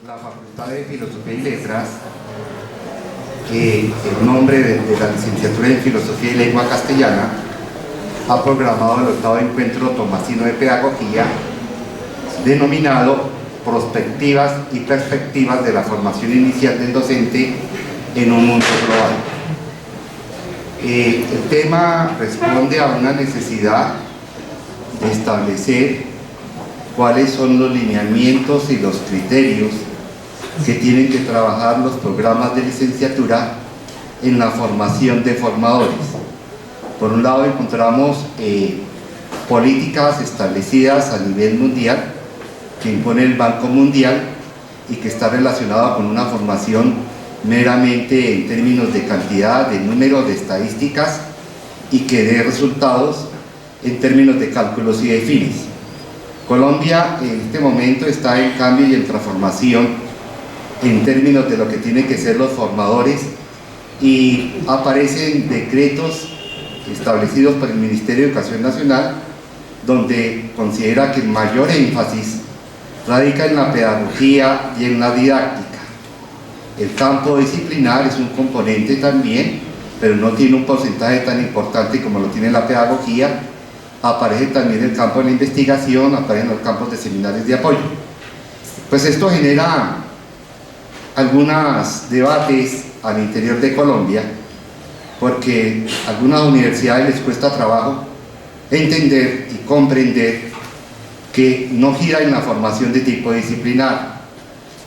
la Facultad de Filosofía y Letras, el nombre de la licenciatura en Filosofía y Lengua Castellana, ha programado el 8º encuentro tomasino de pedagogía, denominado Prospectivas y Perspectivas de la Formación Inicial del Docente en un Mundo Global. El tema responde a una necesidad de establecer cuáles son los lineamientos y los criterios que tienen que trabajar los programas de licenciatura en la formación de formadores. Por un lado encontramos políticas establecidas a nivel mundial que impone el Banco Mundial y que está relacionada con una formación meramente en términos de cantidad, de número, de estadísticas y que dé resultados en términos de cálculos y de fines. Colombia en este momento está en cambio y en transformación en términos de lo que tienen que ser los formadores, y aparecen decretos establecidos por el Ministerio de Educación Nacional donde considera que el mayor énfasis radica en la pedagogía y en la didáctica. El campo disciplinar es un componente también, pero no tiene un porcentaje tan importante como lo tiene la pedagogía. Aparece también el campo de la investigación, aparecen los campos de seminarios de apoyo. Pues esto genera algunos debates al interior de Colombia, porque a algunas universidades les cuesta trabajo entender y comprender que no gira en la formación de tipo disciplinar.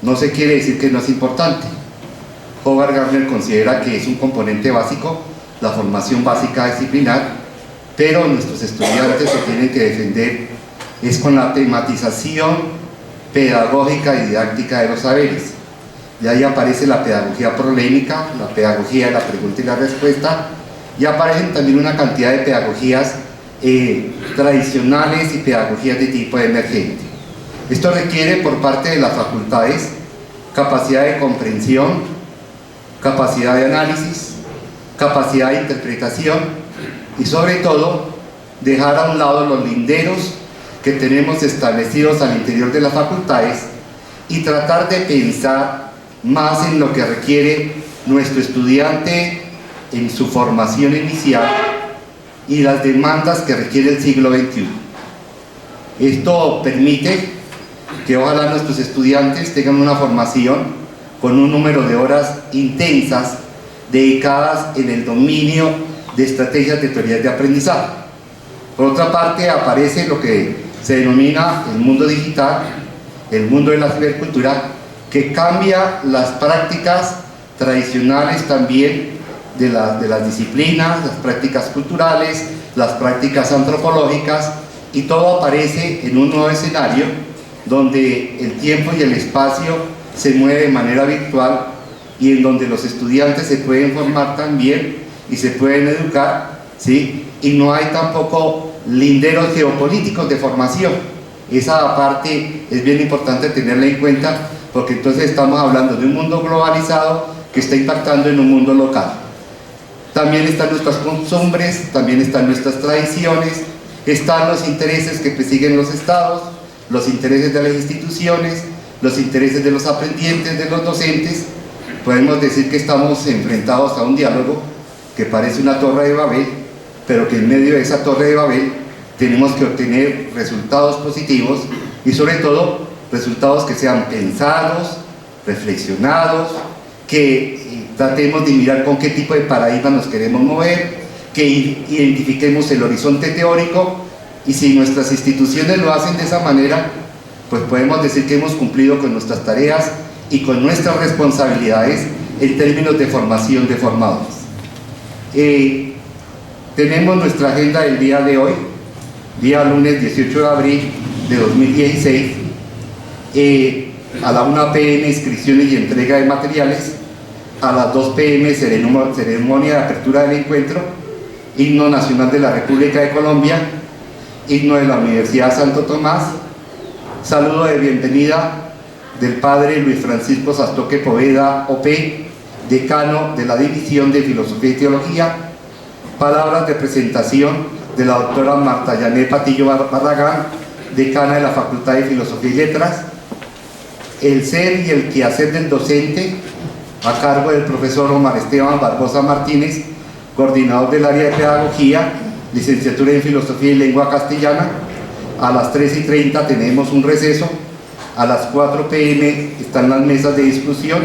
No se quiere decir que no es importante. Howard Gardner considera que es un componente básico, la formación básica disciplinar, pero nuestros estudiantes se tienen que defender es con la tematización pedagógica y didáctica de los saberes. Y ahí aparece la pedagogía prolémica, la pedagogía de la pregunta y la respuesta, y aparecen también una cantidad de pedagogías tradicionales y pedagogías de tipo emergente. Esto requiere por parte de las facultades capacidad de comprensión, capacidad de análisis, capacidad de interpretación y sobre todo dejar a un lado los linderos que tenemos establecidos al interior de las facultades y tratar de pensar más en lo que requiere nuestro estudiante en su formación inicial y las demandas que requiere el siglo XXI. Esto permite que ojalá nuestros estudiantes tengan una formación con un número de horas intensas dedicadas en el dominio de estrategias de teorías de aprendizaje. Por otra parte, aparece lo que se denomina el mundo digital, el mundo de la cibercultura, que cambia las prácticas tradicionales también de las disciplinas, las prácticas culturales, las prácticas antropológicas, y todo aparece en un nuevo escenario donde el tiempo y el espacio se mueve de manera virtual y en donde los estudiantes se pueden formar también y se pueden educar, ¿sí? Y no hay tampoco linderos geopolíticos de formación. Esa parte es bien importante tenerla en cuenta, porque entonces estamos hablando de un mundo globalizado que está impactando en un mundo local. También están nuestras costumbres, también están nuestras tradiciones, están los intereses que persiguen los estados, los intereses de las instituciones, los intereses de los aprendientes, de los docentes. Podemos decir que estamos enfrentados a un diálogo que parece una torre de Babel, pero que en medio de esa torre de Babel tenemos que obtener resultados positivos y sobre todo resultados que sean pensados, reflexionados, que tratemos de mirar con qué tipo de paradigma nos queremos mover, que identifiquemos el horizonte teórico, y si nuestras instituciones lo hacen de esa manera, pues podemos decir que hemos cumplido con nuestras tareas y con nuestras responsabilidades en términos de formación de formadores. Tenemos nuestra agenda del día de hoy, día lunes 18 de abril de 2016, a la 1 p.m. inscripciones y entrega de materiales, a las 2 p.m. ceremonia de apertura del encuentro, himno nacional de la República de Colombia, himno de la Universidad Santo Tomás, saludo de bienvenida del padre Luis Francisco Sastoque Poveda, OP, decano de la División de Filosofía y Teología, palabras de presentación de la doctora Marta Yané Patillo Barragán, decana de la Facultad de Filosofía y Letras, el ser y el quehacer del docente, a cargo del profesor Omar Esteban Barbosa Martínez, coordinador del área de pedagogía, licenciatura en filosofía y lengua castellana. A las 3:30 tenemos un receso. A las 4 p.m. están las mesas de discusión.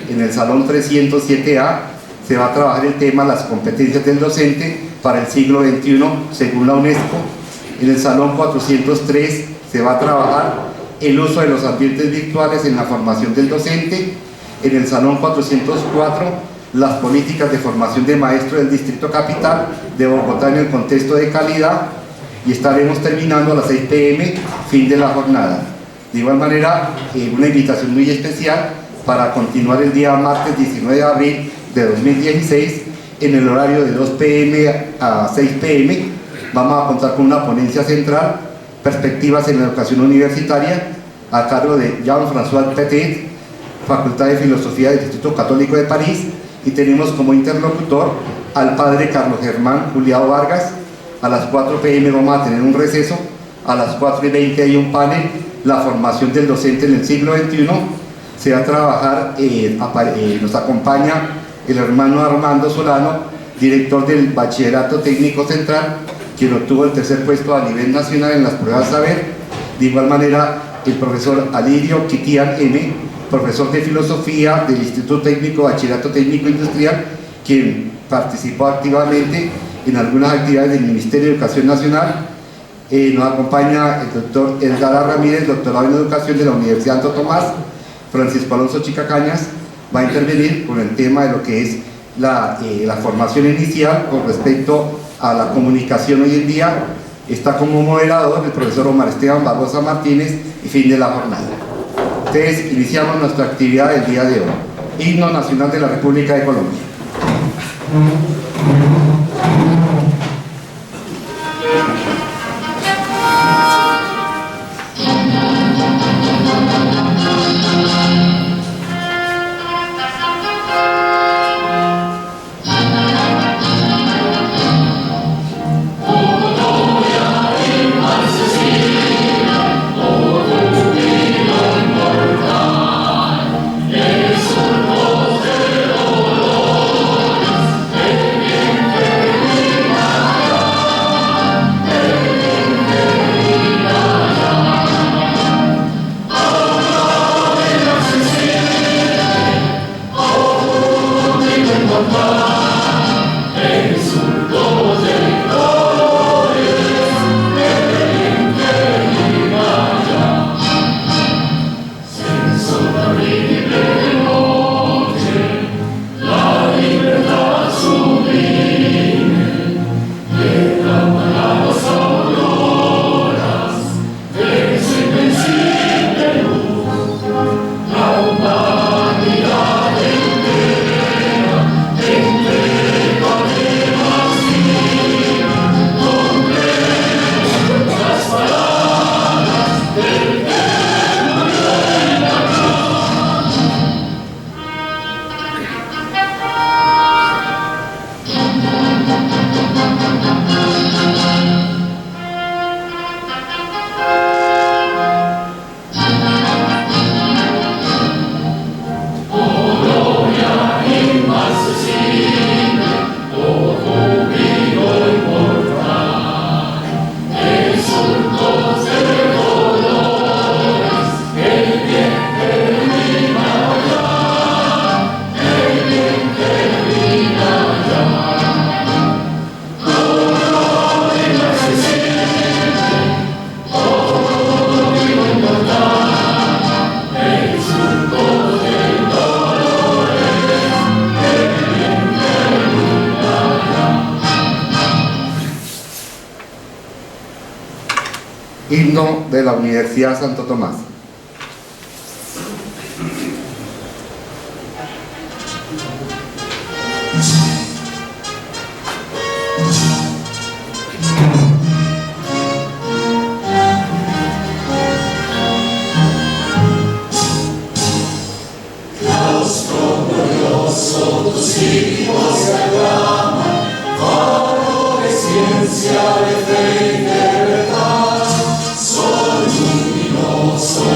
En el salón 307A se va a trabajar el tema las competencias del docente para el siglo XXI según la UNESCO. En el salón 403 se va a trabajar el uso de los ambientes virtuales en la formación del docente. En el salón 404 las políticas de formación de maestros del Distrito Capital de Bogotá en el contexto de calidad, y estaremos terminando a las 6 p.m. fin de la jornada. De igual manera, una invitación muy especial para continuar el día martes 19 de abril de 2016 en el horario de 2 p.m. a 6 p.m. Vamos a contar con una ponencia central, Perspectivas en la Educación Universitaria, a cargo de Jean-François Petit, Facultad de Filosofía del Instituto Católico de París, y tenemos como interlocutor al padre Carlos Germán Juliado Vargas. A las 4 p.m. vamos a tener un receso. A las 4:20 hay un panel, la formación del docente en el siglo XXI. Se va a trabajar, nos acompaña el hermano Armando Solano, director del Bachillerato Técnico Central, quien obtuvo el tercer puesto a nivel nacional en las pruebas Saber. De igual manera, el profesor Alirio Quitián M., profesor de filosofía del Instituto Técnico Bachillerato Técnico Industrial, quien participó activamente en algunas actividades del Ministerio de Educación Nacional. Nos acompaña el doctor Edgar Ramírez, doctorado en Educación de la Universidad Santo Tomás. Francisco Alonso Chica Cañas va a intervenir con el tema de lo que es la formación inicial con respecto a la comunicación hoy en día. Está como moderador el profesor Omar Esteban Barbosa Martínez, y fin de la jornada. Entonces, iniciamos nuestra actividad del día de hoy. Himno Nacional de la República de Colombia. Himno de la Universidad Santo Tomás. Ciencia de fe y de verdad, sol luminoso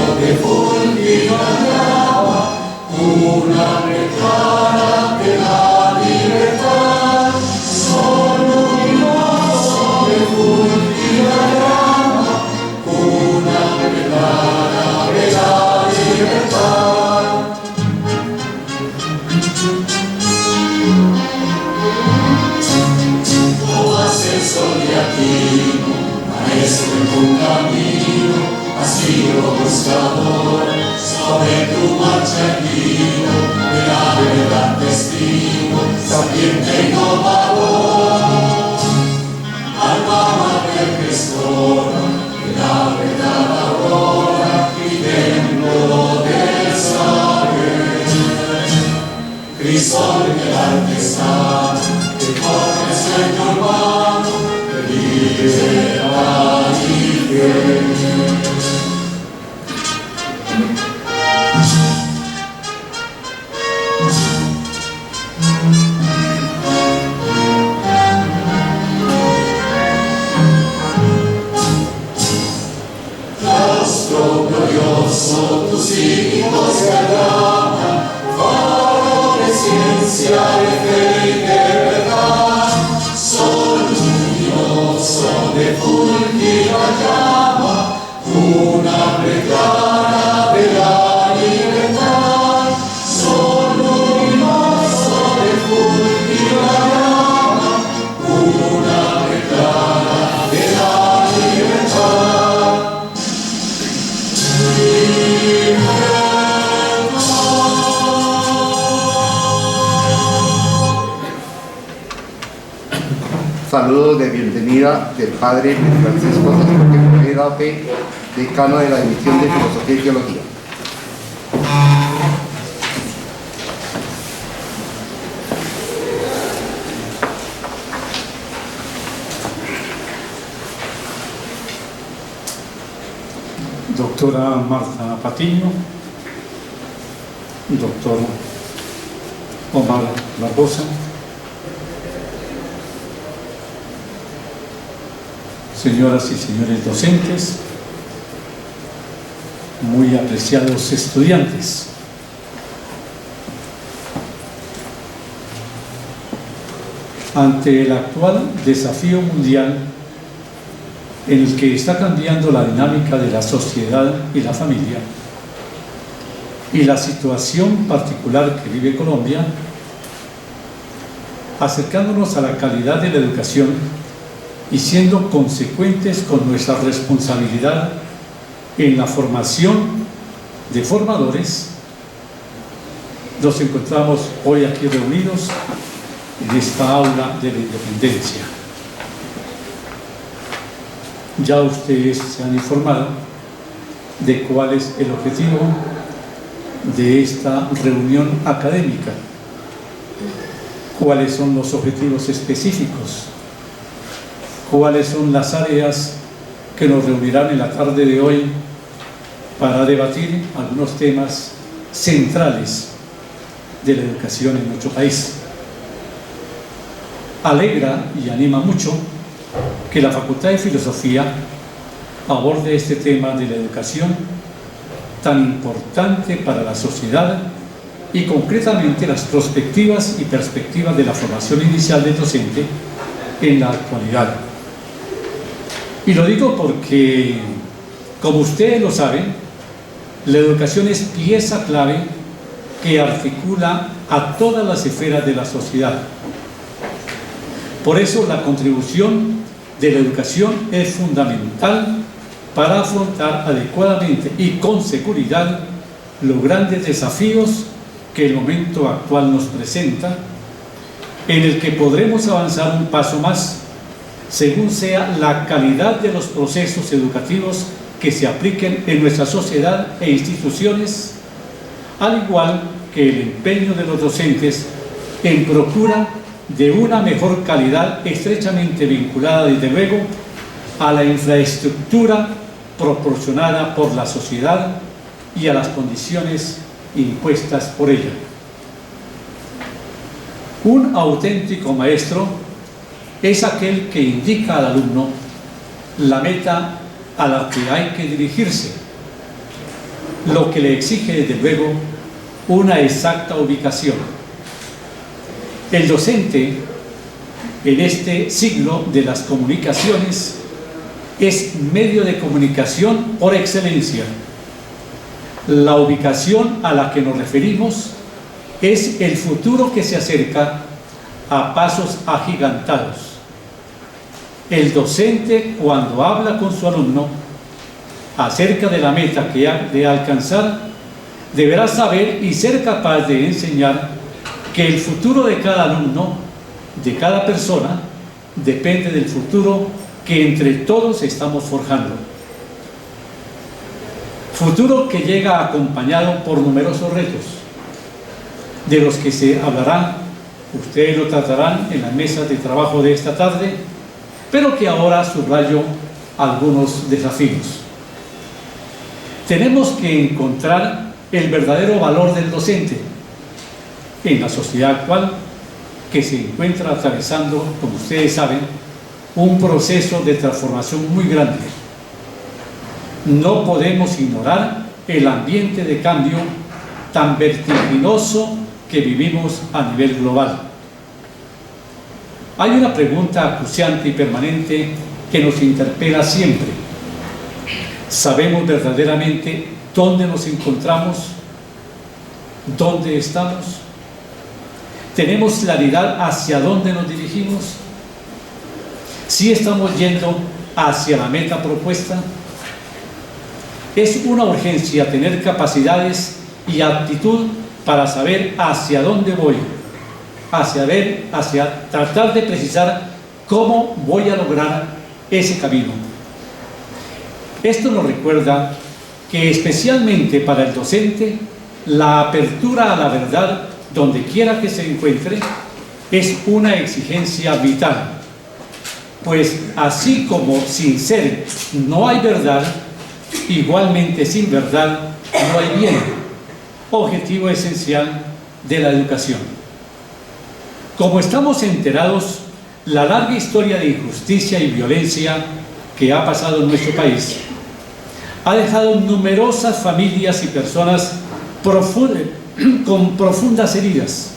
Saludos de bienvenida del Padre Francisco Jorge, decano de la División de Filosofía y Teología. Doctora Marta Patiño, doctor Omar Barbosa, señoras y señores docentes, muy apreciados estudiantes. Ante el actual desafío mundial en el que está cambiando la dinámica de la sociedad y la familia, y la situación particular que vive Colombia, acercándonos a la calidad de la educación y siendo consecuentes con nuestra responsabilidad en la formación de formadores, nos encontramos hoy aquí reunidos en esta aula de la Independencia. Ya ustedes se han informado de cuál es el objetivo de esta reunión académica, cuáles son los objetivos específicos, cuáles son las áreas que nos reunirán en la tarde de hoy para debatir algunos temas centrales de la educación en nuestro país. Alegra y anima mucho que la Facultad de Filosofía aborde este tema de la educación tan importante para la sociedad y concretamente las perspectivas y perspectivas de la formación inicial del docente en la actualidad. Y lo digo porque, como ustedes lo saben, la educación es pieza clave que articula a todas las esferas de la sociedad. Por eso la contribución de la educación es fundamental para afrontar adecuadamente y con seguridad los grandes desafíos que el momento actual nos presenta, en el que podremos avanzar un paso más según sea la calidad de los procesos educativos que se apliquen en nuestra sociedad e instituciones, al igual que el empeño de los docentes en procura de una mejor calidad estrechamente vinculada, desde luego, a la infraestructura proporcionada por la sociedad y a las condiciones impuestas por ella. Un auténtico maestro es aquel que indica al alumno la meta a la que hay que dirigirse, lo que le exige, desde luego, una exacta ubicación. El docente, en este siglo de las comunicaciones, es medio de comunicación por excelencia. La ubicación a la que nos referimos es el futuro que se acerca a pasos agigantados. El docente, cuando habla con su alumno acerca de la meta que ha de alcanzar, deberá saber y ser capaz de enseñar que el futuro de cada alumno, de cada persona, depende del futuro que entre todos estamos forjando. Futuro que llega acompañado por numerosos retos, de los que se hablarán, ustedes lo tratarán en las mesas de trabajo de esta tarde, pero que ahora subrayo algunos desafíos. Tenemos que encontrar el verdadero valor del docente en la sociedad actual, que se encuentra atravesando, como ustedes saben, un proceso de transformación muy grande. No podemos ignorar el ambiente de cambio tan vertiginoso que vivimos a nivel global. Hay una pregunta acuciante y permanente que nos interpela siempre. ¿Sabemos verdaderamente dónde nos encontramos? ¿Dónde estamos? ¿Tenemos claridad hacia dónde nos dirigimos? ¿Sí estamos yendo hacia la meta propuesta? Es una urgencia tener capacidades y aptitud para saber hacia dónde voy, hacia tratar de precisar cómo voy a lograr ese camino. Esto nos recuerda que especialmente para el docente, la apertura a la verdad, donde quiera que se encuentre, es una exigencia vital. Pues así como sin ser no hay verdad, igualmente sin verdad no hay bien, objetivo esencial de la educación. Como estamos enterados, la larga historia de injusticia y violencia que ha pasado en nuestro país ha dejado numerosas familias y personas con profundas heridas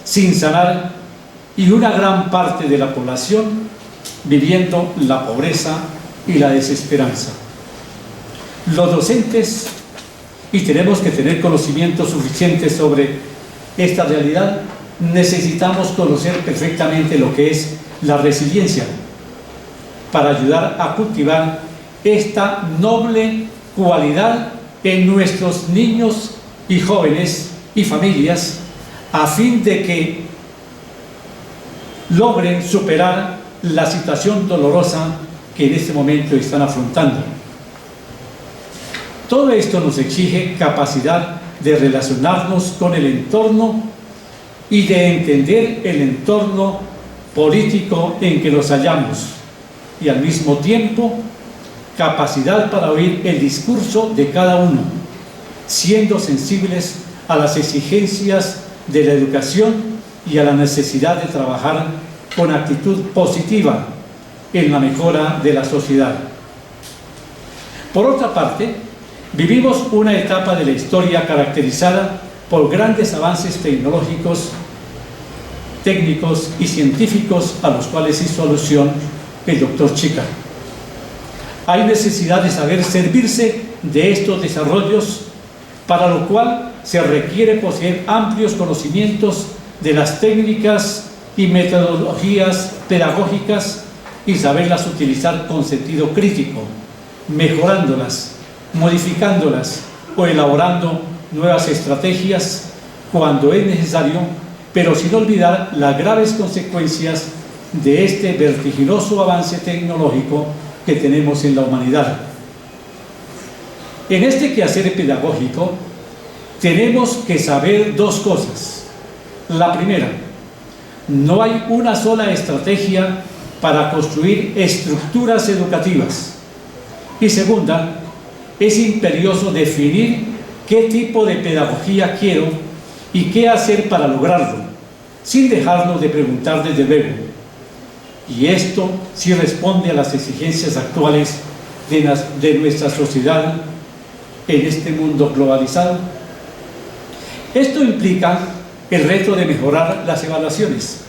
sin sanar, y una gran parte de la población viviendo la pobreza y la desesperanza. Los docentes, y tenemos que tener conocimiento suficiente sobre esta realidad, necesitamos conocer perfectamente lo que es la resiliencia para ayudar a cultivar esta noble cualidad en nuestros niños y jóvenes y familias, a fin de que logren superar la situación dolorosa que en este momento están afrontando. Todo esto nos exige capacidad de relacionarnos con el entorno y de entender el entorno político en que nos hallamos, y al mismo tiempo capacidad para oír el discurso de cada uno, siendo sensibles a las exigencias de la educación y a la necesidad de trabajar con actitud positiva en la mejora de la sociedad. Por otra parte, vivimos una etapa de la historia caracterizada por grandes avances tecnológicos, técnicos y científicos a los cuales hizo alusión el doctor Chica. Hay necesidad de saber servirse de estos desarrollos, para lo cual se requiere poseer amplios conocimientos de las técnicas y metodologías pedagógicas y saberlas utilizar con sentido crítico, mejorándolas, modificándolas o elaborando nuevas estrategias cuando es necesario, pero sin olvidar las graves consecuencias de este vertiginoso avance tecnológico que tenemos en la humanidad. En este quehacer pedagógico tenemos que saber dos cosas. La primera, no hay una sola estrategia para construir estructuras educativas. Y segunda, es imperioso definir qué tipo de pedagogía quiero y qué hacer para lograrlo, sin dejarnos de preguntar desde luego. Y esto sí responde a las exigencias actuales de nuestra sociedad en este mundo globalizado. Esto implica el reto de mejorar las evaluaciones.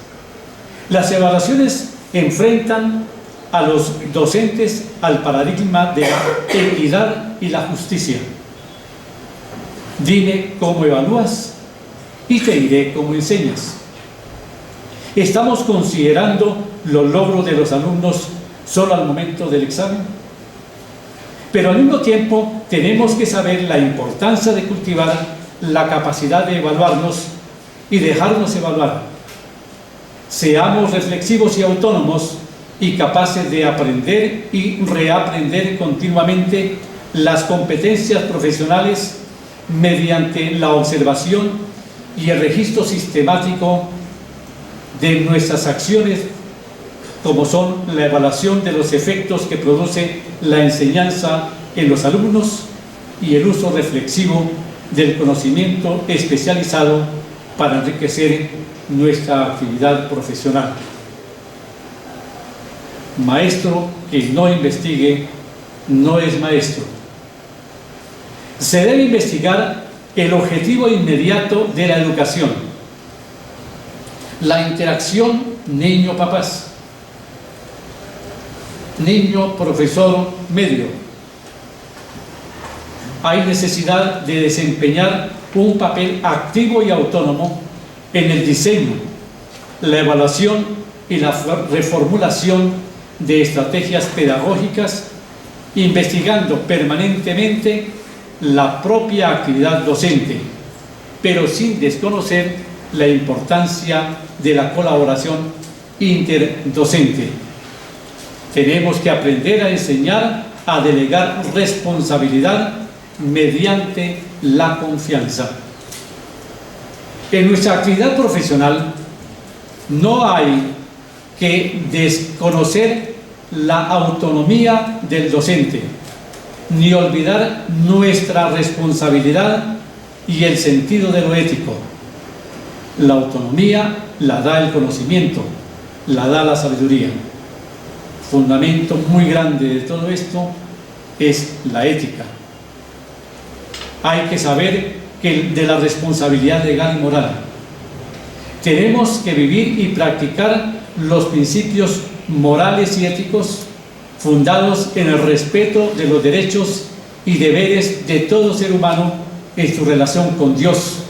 Las evaluaciones enfrentan a los docentes al paradigma de la equidad y la justicia. Dime cómo evalúas y te diré cómo enseñas. ¿Estamos considerando los logros de los alumnos solo al momento del examen? Pero al mismo tiempo tenemos que saber la importancia de cultivar la capacidad de evaluarnos y dejarnos evaluar. Seamos reflexivos y autónomos y capaces de aprender y reaprender continuamente las competencias profesionales mediante la observación y el registro sistemático de nuestras acciones, como son la evaluación de los efectos que produce la enseñanza en los alumnos y el uso reflexivo del conocimiento especializado para enriquecer nuestra actividad profesional. Maestro que no investigue no es maestro. Se debe investigar el objetivo inmediato de la educación, la interacción niño-papás, niño-profesor medio. Hay necesidad de desempeñar un papel activo y autónomo en el diseño, la evaluación y la reformulación de estrategias pedagógicas, investigando permanentemente la propia actividad docente, pero sin desconocer la importancia de la colaboración interdocente. Tenemos que aprender a enseñar a delegar responsabilidad mediante la confianza. En nuestra actividad profesional no hay que desconocer la autonomía del docente, ni olvidar nuestra responsabilidad y el sentido de lo ético. La autonomía la da el conocimiento, la da la sabiduría. Fundamento muy grande de todo esto es la ética. Hay que saber que de la responsabilidad legal y moral. Tenemos que vivir y practicar los principios morales y éticos fundados en el respeto de los derechos y deberes de todo ser humano en su relación con Dios,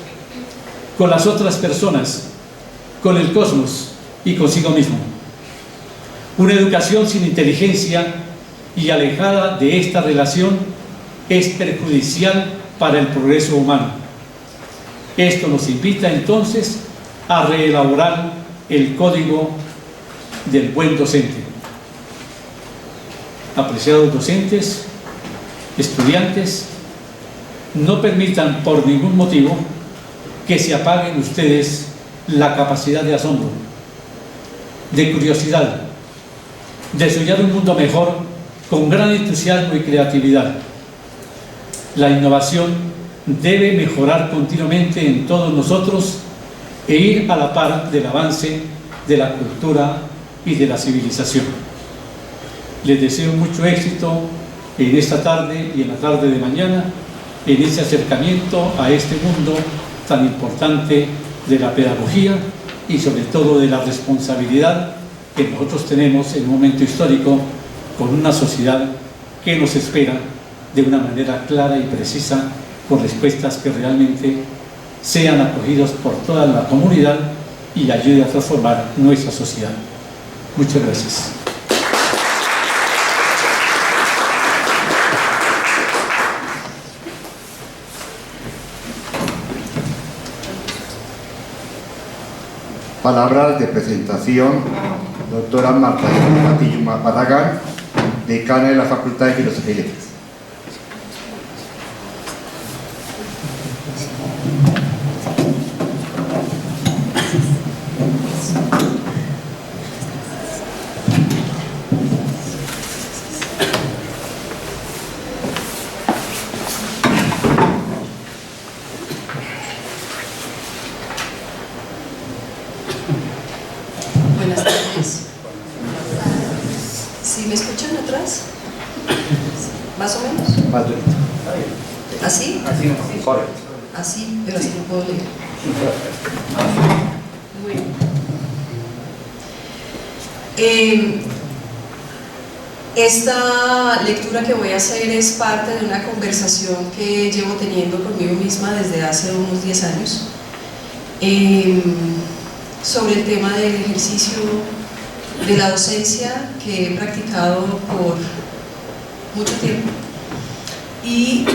con las otras personas, con el cosmos y consigo mismo. Una educación sin inteligencia y alejada de esta relación es perjudicial para el progreso humano. Esto nos invita entonces a reelaborar el código del buen docente. Apreciados docentes, estudiantes, no permitan por ningún motivo que se apaguen ustedes la capacidad de asombro, de curiosidad, de soñar un mundo mejor con gran entusiasmo y creatividad. La innovación debe mejorar continuamente en todos nosotros e ir a la par del avance de la cultura y de la civilización. Les deseo mucho éxito en esta tarde y en la tarde de mañana en ese acercamiento a este mundo tan importante de la pedagogía y sobre todo de la responsabilidad que nosotros tenemos en un momento histórico con una sociedad que nos espera de una manera clara y precisa, con respuestas que realmente sean acogidos por toda la comunidad y ayuden a transformar nuestra sociedad. Muchas gracias. Palabras de presentación, doctora Marta Matillo Barragán, decana de la Facultad de Filosofía y Letras. Buenas tardes. ¿Sí me escuchan atrás? ¿Más o menos? Más bonito. ¿Así? Así, correcto. así, pero así no puedo leer. Bueno. Esta lectura que voy a hacer es parte de una conversación que llevo teniendo conmigo misma desde hace unos 10 años sobre el tema del ejercicio de la docencia que he practicado por mucho tiempo, y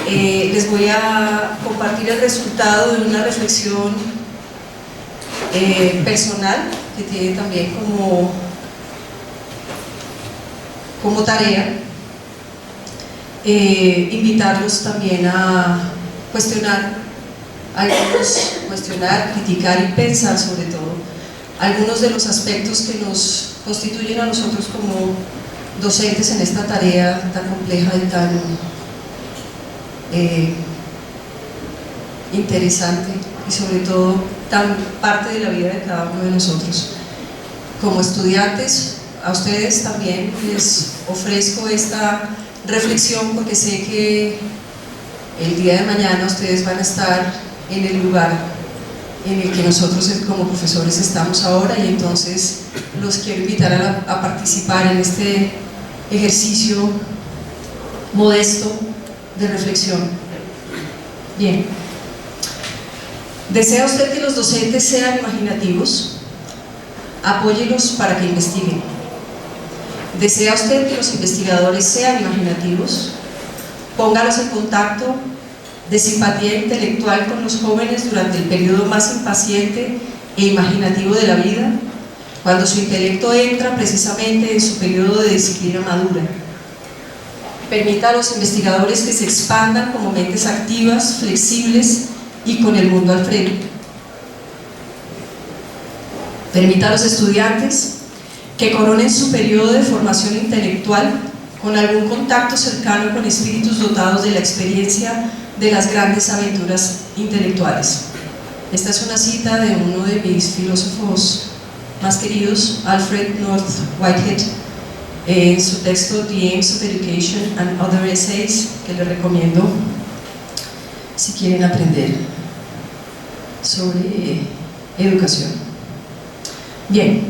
les voy a compartir el resultado de una reflexión personal que tiene también como tarea invitarlos también a cuestionar, criticar y pensar sobre todo algunos de los aspectos que nos constituyen a nosotros como docentes en esta tarea tan compleja y tan interesante, y sobre todo tan parte de la vida de cada uno de nosotros. Como estudiantes, a ustedes también les ofrezco esta reflexión porque sé que el día de mañana ustedes van a estar en el lugar en el que nosotros como profesores estamos ahora, y entonces los quiero invitar a participar en este ejercicio modesto de reflexión. Bien. ¿Desea usted que los docentes sean imaginativos? Apóyelos para que investiguen. ¿Desea usted que los investigadores sean imaginativos? Póngalos en contacto de simpatía intelectual con los jóvenes durante el periodo más impaciente e imaginativo de la vida, cuando su intelecto entra precisamente en su periodo de disciplina madura. Permita a los investigadores que se expandan como mentes activas, flexibles y con el mundo al frente. Permita a los estudiantes que coronen su periodo de formación intelectual con algún contacto cercano con espíritus dotados de la experiencia de las grandes aventuras intelectuales. Esta es una cita de uno de mis filósofos más queridos, Alfred North Whitehead, en su texto The Aims of Education and Other Essays, que les recomiendo si quieren aprender sobre educación. Bien,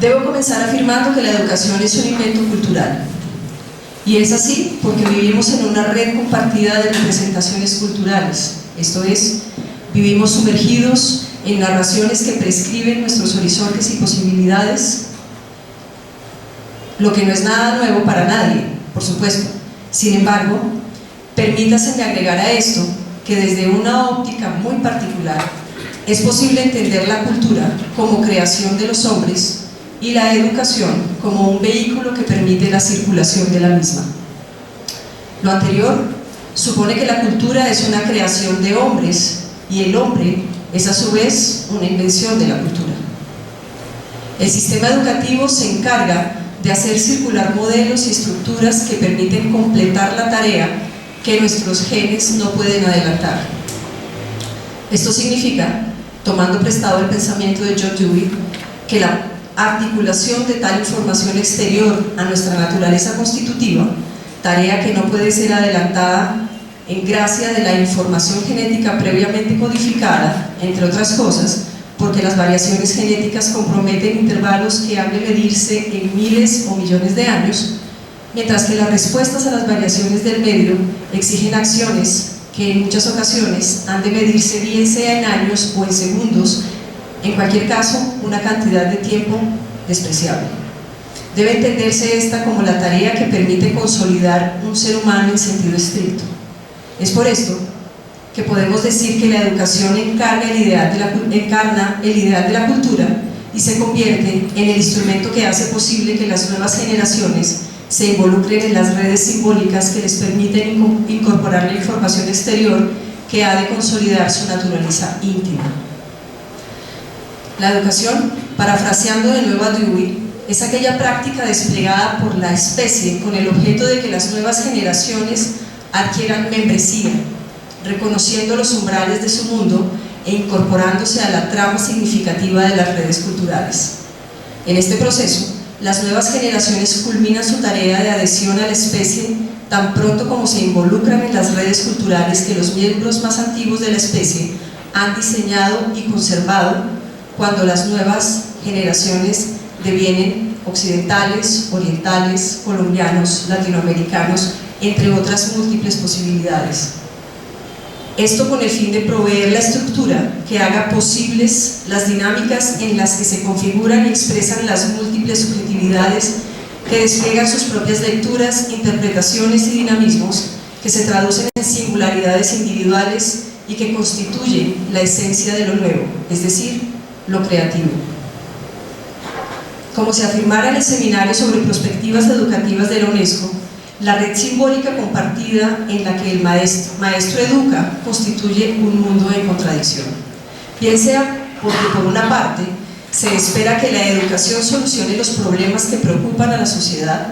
debo comenzar afirmando que la educación es un invento cultural. Y es así porque vivimos en una red compartida de representaciones culturales, esto es, vivimos sumergidos en narraciones que prescriben nuestros horizontes y posibilidades, lo que no es nada nuevo para nadie, por supuesto. Sin embargo, permítaseme agregar a esto que desde una óptica muy particular es posible entender la cultura como creación de los hombres y la educación como un vehículo que permite la circulación de la misma. Lo anterior supone que la cultura es una creación de hombres y el hombre es a su vez una invención de la cultura. El sistema educativo se encarga de hacer circular modelos y estructuras que permiten completar la tarea que nuestros genes no pueden adelantar. Esto significa, tomando prestado el pensamiento de John Dewey, que la articulación de tal información exterior a nuestra naturaleza constitutiva, tarea que no puede ser adelantada en gracia de la información genética previamente codificada, entre otras cosas, porque las variaciones genéticas comprometen intervalos que han de medirse en miles o millones de años, mientras que las respuestas a las variaciones del medio exigen acciones que en muchas ocasiones han de medirse bien sea en años o en segundos, en cualquier caso, una cantidad de tiempo despreciable. Debe entenderse esta como la tarea que permite consolidar un ser humano en sentido estricto. Es por esto que podemos decir que la educación encarna el ideal de la cultura y se convierte en el instrumento que hace posible que las nuevas generaciones se involucren en las redes simbólicas que les permiten incorporar la información exterior que ha de consolidar su naturaleza íntima. La educación, parafraseando de nuevo a Dewey, es aquella práctica desplegada por la especie con el objeto de que las nuevas generaciones adquieran membresía, reconociendo los umbrales de su mundo e incorporándose a la trama significativa de las redes culturales. En este proceso, las nuevas generaciones culminan su tarea de adhesión a la especie tan pronto como se involucran en las redes culturales que los miembros más antiguos de la especie han diseñado y conservado cuando las nuevas generaciones devienen occidentales, orientales, colombianos, latinoamericanos, entre otras múltiples posibilidades. Esto con el fin de proveer la estructura que haga posibles las dinámicas en las que se configuran y expresan las múltiples subjetividades que despliegan sus propias lecturas, interpretaciones y dinamismos que se traducen en singularidades individuales y que constituyen la esencia de lo nuevo, es decir, lo creativo. Como se afirmara en el seminario sobre perspectivas educativas de la UNESCO, la red simbólica compartida en la que el maestro educa constituye un mundo en contradicción. Bien sea porque, por una parte, se espera que la educación solucione los problemas que preocupan a la sociedad,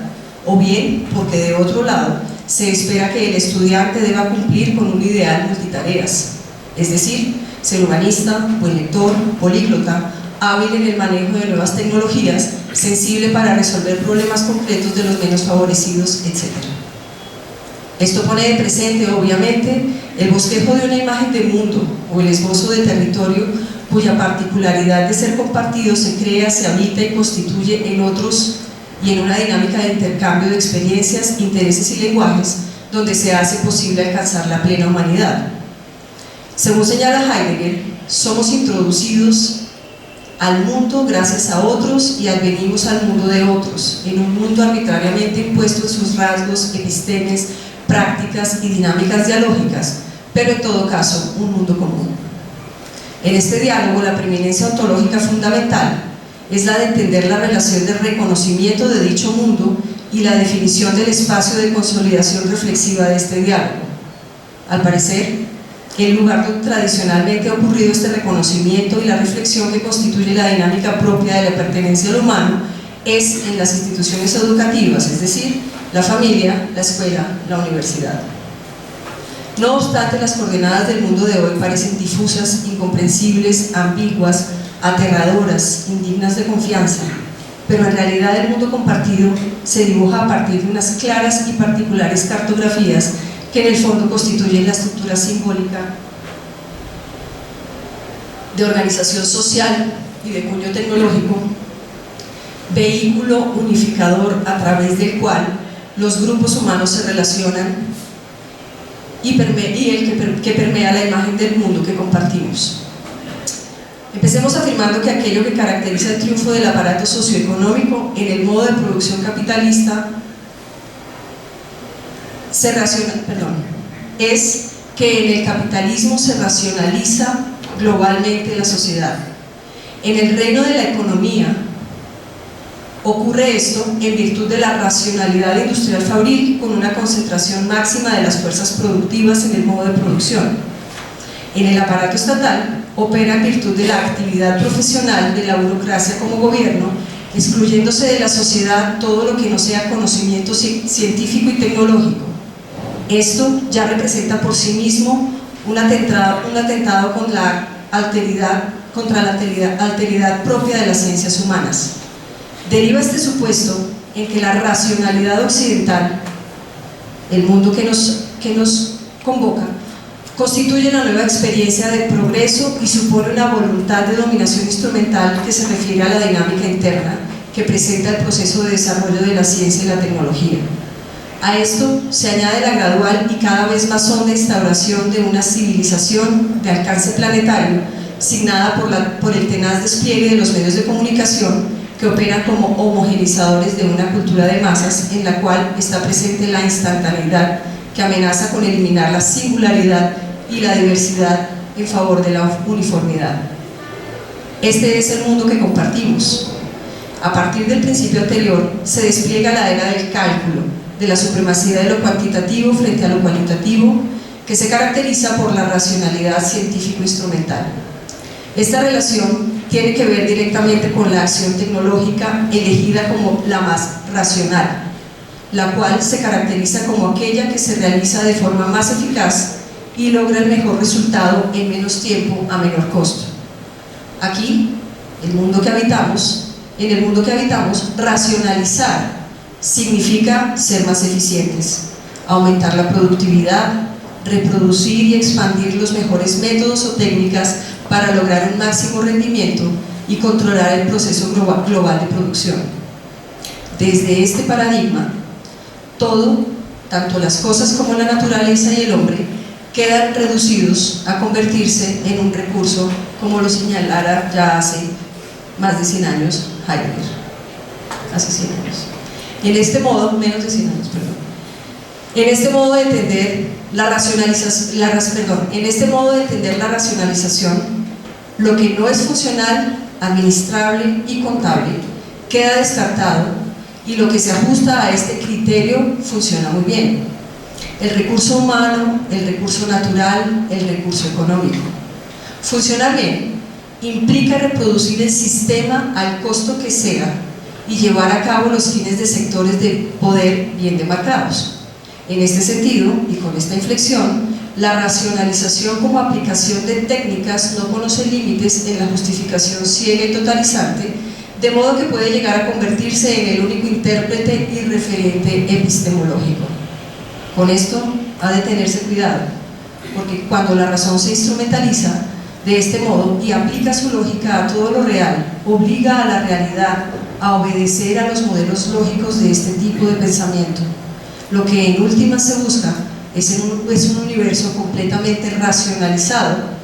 o bien porque, de otro lado, se espera que el estudiante deba cumplir con un ideal multitareas, es decir, ser humanista, buen lector, políglota, hábil en el manejo de nuevas tecnologías, sensible para resolver problemas concretos de los menos favorecidos, etc. Esto pone de presente, obviamente, el bosquejo de una imagen de mundo o el esbozo de territorio cuya particularidad de ser compartido se crea, se habita y constituye en otros y en una dinámica de intercambio de experiencias, intereses y lenguajes donde se hace posible alcanzar la plena humanidad. Según señala Heidegger, somos introducidos al mundo gracias a otros y advenimos al mundo de otros, en un mundo arbitrariamente impuesto en sus rasgos, epistemes, prácticas y dinámicas dialógicas, pero en todo caso un mundo común. En este diálogo la preeminencia ontológica fundamental es la de entender la relación de reconocimiento de dicho mundo y la definición del espacio de consolidación reflexiva de este diálogo. Al parecer, el lugar donde tradicionalmente ha ocurrido este reconocimiento y la reflexión que constituye la dinámica propia de la pertenencia al humano es en las instituciones educativas, es decir, la familia, la escuela, la universidad. No obstante, las coordenadas del mundo de hoy parecen difusas, incomprensibles, ambiguas, aterradoras, indignas de confianza, pero en realidad el mundo compartido se dibuja a partir de unas claras y particulares cartografías que en el fondo constituyen la estructura simbólica de organización social y de cuño tecnológico, vehículo unificador a través del cual los grupos humanos se relacionan y el que permea la imagen del mundo que compartimos. Empecemos afirmando que aquello que caracteriza el triunfo del aparato socioeconómico en el modo de producción capitalista es que en el capitalismo se racionaliza globalmente la sociedad. En el reino de la economía ocurre esto en virtud de la racionalidad industrial fabril con una concentración máxima de las fuerzas productivas en el modo de producción. En el aparato estatal opera en virtud de la actividad profesional de la burocracia como gobierno, excluyéndose de la sociedad todo lo que no sea conocimiento científico y tecnológico. Esto ya representa por sí mismo un atentado contra la alteridad propia de las ciencias humanas. Deriva este supuesto en que la racionalidad occidental, el mundo que nos convoca, constituye una nueva experiencia de progreso y supone una voluntad de dominación instrumental que se refiere a la dinámica interna que presenta el proceso de desarrollo de la ciencia y la tecnología. A esto se añade la gradual y cada vez más honda instauración de una civilización de alcance planetario, signada por el tenaz despliegue de los medios de comunicación que operan como homogeneizadores de una cultura de masas en la cual está presente la instantaneidad que amenaza con eliminar la singularidad y la diversidad en favor de la uniformidad. Este es el mundo que compartimos. A partir del principio anterior se despliega la era del cálculo, de la supremacía de lo cuantitativo frente a lo cualitativo, que se caracteriza por la racionalidad científico-instrumental. Esta relación tiene que ver directamente con la acción tecnológica elegida como la más racional, la cual se caracteriza como aquella que se realiza de forma más eficaz y logra el mejor resultado en menos tiempo a menor costo. Aquí, en el mundo que habitamos, racionalizar significa ser más eficientes, aumentar la productividad, reproducir y expandir los mejores métodos o técnicas para lograr un máximo rendimiento y controlar el proceso global de producción. Desde este paradigma, todo, tanto las cosas como la naturaleza y el hombre, quedan reducidos a convertirse en un recurso, como lo señalara ya hace más de 100 años Heidegger. Hace 100 años. En este modo, menos de 100 años, perdón. En este modo de entender la racionalización, lo que no es funcional, administrable y contable queda descartado, y lo que se ajusta a este criterio funciona muy bien: el recurso humano, el recurso natural, el recurso económico. Funcionar bien implica reproducir el sistema al costo que sea y llevar a cabo los fines de sectores de poder bien demarcados. En este sentido, y con esta inflexión, la racionalización como aplicación de técnicas no conoce límites en la justificación ciega y totalizante, de modo que puede llegar a convertirse en el único intérprete y referente epistemológico. Con esto ha de tenerse cuidado, porque cuando la razón se instrumentaliza de este modo y aplica su lógica a todo lo real, obliga a la realidad a obedecer a los modelos lógicos de este tipo de pensamiento. Lo que en última se busca es un universo completamente racionalizado,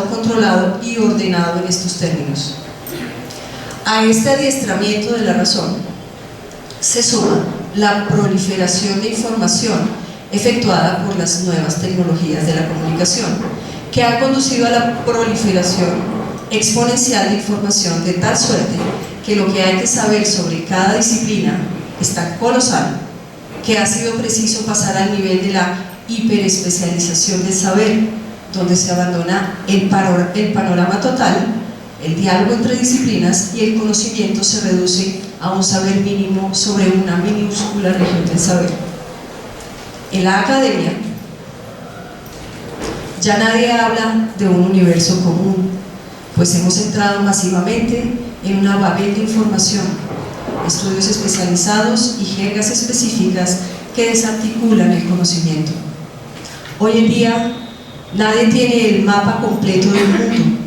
controlado y ordenado en estos términos. A este adiestramiento de la razón se suma la proliferación de información efectuada por las nuevas tecnologías de la comunicación, que ha conducido a la proliferación exponencial de información, de tal suerte que lo que hay que saber sobre cada disciplina es tan colosal que ha sido preciso pasar al nivel de la hiperespecialización del saber, donde se abandona el panorama total, el diálogo entre disciplinas, y el conocimiento se reduce a un saber mínimo sobre una minúscula región del saber. En la academia ya nadie habla de un universo común, pues hemos entrado masivamente en una babel de información, estudios especializados y jergas específicas que desarticulan el conocimiento. Hoy en día nadie tiene el mapa completo del mundo.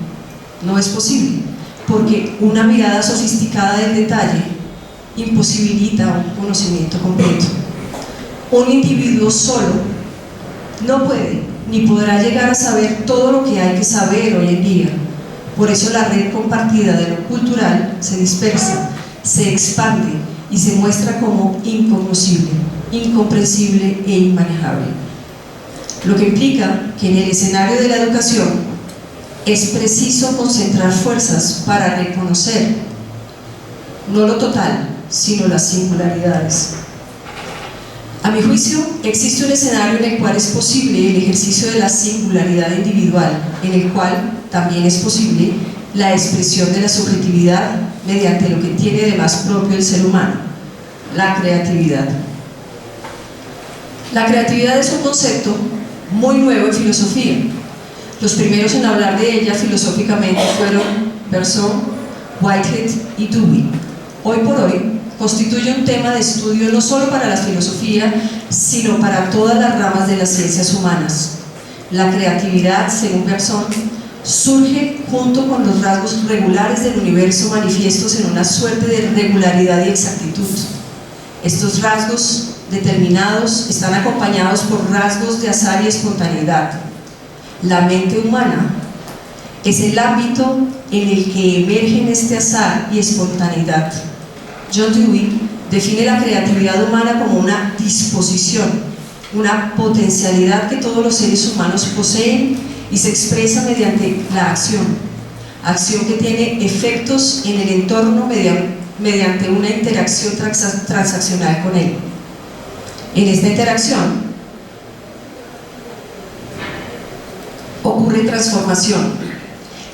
No es posible, porque una mirada sofisticada del detalle imposibilita un conocimiento completo. Un individuo solo no puede ni podrá llegar a saber todo lo que hay que saber hoy en día. Por eso la red compartida de lo cultural se dispersa, se expande y se muestra como incognoscible, incomprensible e inmanejable. Lo que implica que en el escenario de la educación es preciso concentrar fuerzas para reconocer no lo total, sino las singularidades. A mi juicio, existe un escenario en el cual es posible el ejercicio de la singularidad individual, en el cual también es posible la expresión de la subjetividad mediante lo que tiene de más propio el ser humano, la creatividad. La creatividad es un concepto muy nuevo en filosofía. Los primeros en hablar de ella filosóficamente fueron Bergson, Whitehead y Dewey. Hoy por hoy constituye un tema de estudio no solo para la filosofía, sino para todas las ramas de las ciencias humanas. La creatividad, según Bergson, surge junto con los rasgos regulares del universo manifiestos en una suerte de regularidad y exactitud. Estos rasgos determinados están acompañados por rasgos de azar y espontaneidad. La mente humana es el ámbito en el que emergen este azar y espontaneidad. John Dewey define la creatividad humana como una disposición, una potencialidad que todos los seres humanos poseen y se expresa mediante la acción que tiene efectos en el entorno mediante una interacción transaccional con él. En esta interacción ocurre transformación,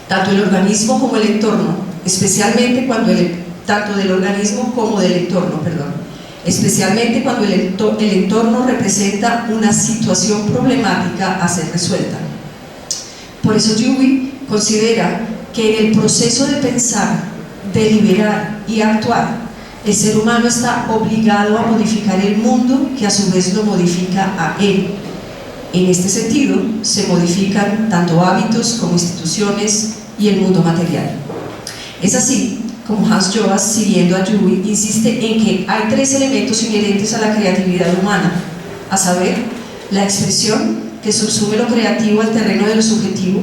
tanto el organismo como el entorno, especialmente cuando tanto del organismo como del entorno, especialmente cuando el entorno representa una situación problemática a ser resuelta. Por eso Dewey considera que en el proceso de pensar, deliberar y actuar El ser humano está obligado a modificar el mundo, que a su vez lo modifica a él. En este sentido, se modifican tanto hábitos como instituciones y el mundo material. Es así como Hans Joas, siguiendo a Dewey, insiste en que hay tres elementos inherentes a la creatividad humana, a saber, la expresión, que subsume lo creativo al terreno de lo subjetivo,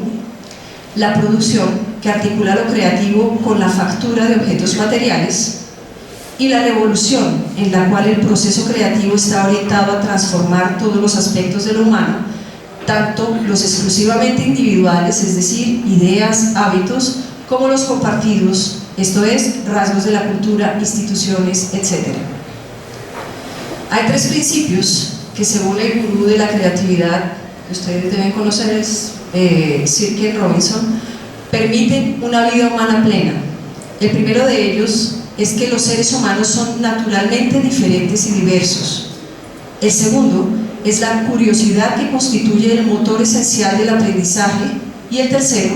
la producción, que articula lo creativo con la factura de objetos materiales, y la revolución, en la cual el proceso creativo está orientado a transformar todos los aspectos de lo humano, tanto los exclusivamente individuales, es decir, ideas, hábitos, como los compartidos, esto es, rasgos de la cultura, instituciones, etc. Hay tres principios que, según el gurú de la creatividad, que ustedes deben conocer, es Sir Ken Robinson, permiten una vida humana plena. El primero de ellos es que los seres humanos son naturalmente diferentes y diversos. El segundo es la curiosidad, que constituye el motor esencial del aprendizaje, y el tercero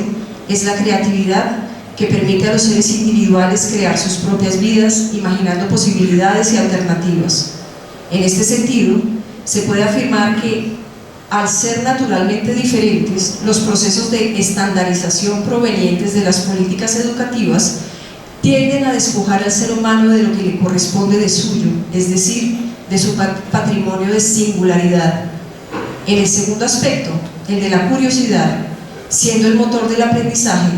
es la creatividad, que permite a los seres individuales crear sus propias vidas, imaginando posibilidades y alternativas. En este sentido, se puede afirmar que, al ser naturalmente diferentes, los procesos de estandarización provenientes de las políticas educativas tienden a despojar al ser humano de lo que le corresponde de suyo, es decir, de su patrimonio de singularidad. En el segundo aspecto, el de la curiosidad, siendo el motor del aprendizaje,